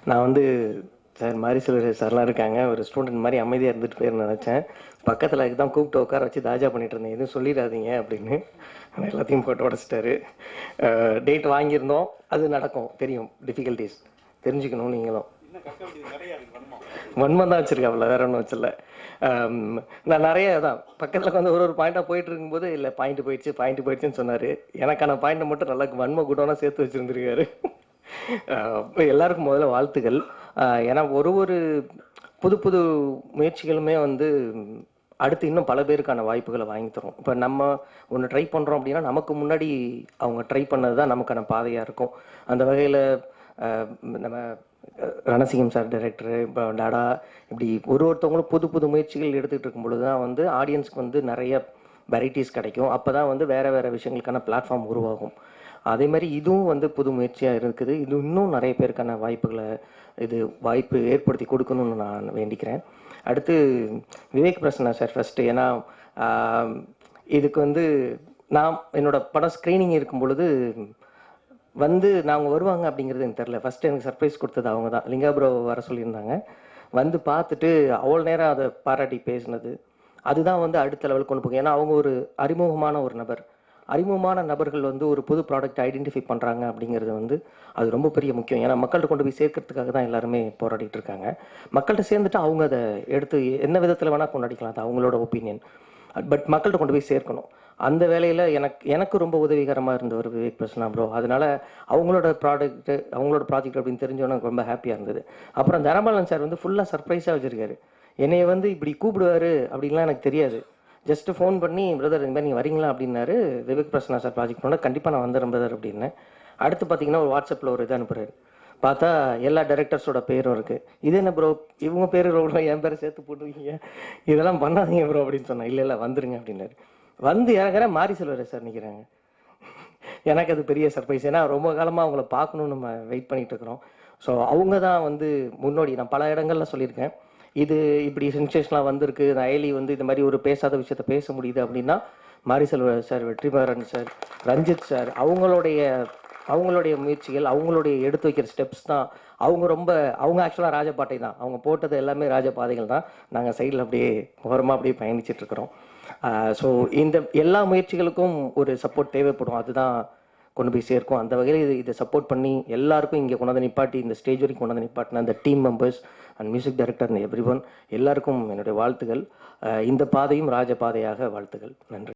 நான் வந்து சார் மாதிரி சில சார்லாம் இருக்காங்க, ஒரு ஸ்டூடெண்ட் மாதிரி அமைதியாக இருந்துட்டு போயிருன்னு நினச்சேன். பக்கத்தில் தான் கூப்பிட்டு உட்கார வச்சு தாஜா பண்ணிட்டு இருந்தேன், எதுவும் சொல்லிடாதீங்க அப்படின்னு. ஆனால் எல்லாத்தையும் போட்டு உடச்சிட்டாரு. டேட் வாங்கியிருந்தோம், அது நடக்கும், தெரியும். டிஃபிகல்ட்டிஸ் தெரிஞ்சுக்கணும் நீங்களும். வன்மம் தான் வச்சுருக்காப்புல, வேற ஒன்றும் வச்சில்ல. நான் நிறைய தான் பக்கத்தில் வந்து ஒரு பாயிண்டாக போயிட்டு இருக்கும்போது, இல்லை பாயிண்ட் போயிடுச்சுன்னு சொன்னார். எனக்கான பாயிண்ட்டை மட்டும் நல்லா வன்ம கூட்டம்னா சேர்த்து வச்சுருந்துருக்காரு. எல்லாருக்கும் முதல்ல வாழ்த்துக்கள். ஏன்னா ஒரு புது புது முயற்சிகளுமே வந்து அடுத்து இன்னும் பல பேருக்கான வாய்ப்புகளை வாங்கி தரும். இப்போ நம்ம ஒன்று ட்ரை பண்ணுறோம் அப்படின்னா, நமக்கு முன்னாடி அவங்க ட்ரை பண்ணது தான் நமக்கான பாதையாக இருக்கும். அந்த வகையில் நம்ம ரணசிங்கம் சார் டைரக்டரு, இப்போ டாடா, இப்படி ஒருத்தவங்களும் புது புது முயற்சிகள் எடுத்துகிட்டு இருக்கும் பொழுது தான் வந்து ஆடியன்ஸ்க்கு வந்து நிறைய வெரைட்டிஸ் கிடைக்கும். அப்போ தான் வந்து வேறு வேறு விஷயங்களுக்கான பிளாட்ஃபார்ம் உருவாகும். அதே மாதிரி இதுவும் வந்து புது முயற்சியாக இருக்குது. இது இன்னும் நிறைய பேருக்கான வாய்ப்பு ஏற்படுத்தி கொடுக்கணும்னு நான் வேண்டிக்கிறேன். அடுத்து விவேக் பிரசன்னா சார் ஃபஸ்ட்டு. ஏன்னா இதுக்கு வந்து நான் என்னோடய படம் ஸ்க்ரீனிங் இருக்கும் பொழுது வந்து நாங்கள் வருவாங்க அப்படிங்கிறது எனக்கு தெரில. ஃபஸ்ட்டு எனக்கு சர்ப்ரைஸ் கொடுத்தது அவங்க தான். லிங்கா ப்ரோ வர சொல்லியிருந்தாங்க. வந்து பார்த்துட்டு அவ்வளோ நேரம் அதை பாராட்டி பேசினது, அதுதான் வந்து அடுத்த லெவலுக்கு கொண்டு போகும். ஏன்னா அவங்க ஒரு அறிமுகமான ஒரு நபர். அறிமுகமான நபர்கள் வந்து ஒரு புது ப்ராடக்ட் ஐடென்டிஃபை பண்ணுறாங்க அப்படிங்கிறது வந்து அது ரொம்ப பெரிய முக்கியம். ஏன்னா மக்கள்கிட்ட கொண்டு போய் சேர்க்கறதுக்காக தான் எல்லாருமே போராடிட்டு இருக்காங்க. மக்கள்கிட்ட சேர்ந்துட்டு அவங்க அதை எடுத்து என்ன விதத்தில் வேணால் கொண்டாடிக்கலாம், அது அவங்களோட ஒப்பீனியன். பட் மக்கள்கிட்ட கொண்டு போய் சேர்க்கணும். அந்த வேலையில் எனக்கு ரொம்ப உதவிகரமாக இருந்தவர் விவேக் பிரசன்னா ப்ரோ. அதனால் அவங்களோட ப்ராஜெக்ட் அப்படின்னு தெரிஞ்சோன்னா எனக்கு ரொம்ப ஹாப்பியாக இருந்தது. அப்புறம் தனபாலன் சார் வந்து ஃபுல்லாக சர்ப்ரைஸாக வச்சுருக்காரு. என்னைய வந்து இப்படி கூப்பிடுவார் அப்படின்லாம் எனக்கு தெரியாது. ஜஸ்ட்டு ஃபோன் பண்ணி, பிரதர் இந்த மாதிரி நீங்கள் வரீங்களா அப்படின்னாரு. விவேக் பிரசன்னா சார் ப்ராஜெக்ட் பண்ணால் கண்டிப்பாக நான் வந்துடுறேன் பிரதர் அப்படின்னேன். அடுத்து பார்த்தீங்கன்னா ஒரு வாட்ஸ்அப்பில் ஒரு இது அனுப்புகிறாரு. பார்த்தா எல்லா டைரக்டர்ஸோட பேரும் இருக்குது. இது என்ன ப்ரோ இவங்க பேர் ரொம்ப என் பேரை சேர்த்து போட்டுருக்கீங்க, இதெல்லாம் பண்ணாதீங்க ப்ரோ அப்படின்னு சொன்னேன். இல்லை வந்துருங்க அப்படின்னாரு. வந்து இறங்குறேன், மாரி செல்வராஜ் சார் நிற்கிறாங்க. எனக்கு அது பெரிய சர்ப்ரைஸ். ஏன்னா ரொம்ப காலமாக அவங்கள பார்க்கணுன்னு நம்ம வெயிட் பண்ணிகிட்டு இருக்கிறோம். ஸோ அவங்க தான் வந்து முன்னோடி. நான் பல இடங்களில் சொல்லியிருக்கேன், இது இப்படி சென்சேஷனாக வந்திருக்கு, அயலி வந்து இந்த மாதிரி ஒரு பேசாத விஷயத்த பேச முடியுது அப்படின்னா Mari Selvaraj sir, Vetrimaaran sir, Ranjith sir, அவங்களுடைய முயற்சிகள், அவங்களுடைய எடுத்து வைக்கிற ஸ்டெப்ஸ் தான். அவங்க ஆக்சுவலாக ராஜபாட்டை தான், அவங்க போட்டது எல்லாமே ராஜபாதைகள் தான். நாங்கள் சைடில் அப்படியே ஓரமாக அப்படியே பயணிச்சுட்டு இருக்கிறோம். ஸோ இந்த எல்லா முயற்சிகளுக்கும் ஒரு சப்போர்ட் தேவைப்படும், அதுதான் கொண்டு போய் சேர்க்கும். அந்த வகையில் இதை சப்போர்ட் பண்ணி எல்லாருக்கும் இங்கே கொண்டாந்து நிப்பாட்டி, இந்த ஸ்டேஜ் வரைக்கும் கொண்டாந்து நிப்பாட்டின அந்த team members and music director and every one எல்லாருக்கும் என்னுடைய வாழ்த்துக்கள். இந்த பாதையும் ராஜபாதையாக வாழ்த்துக்கள். நன்றி.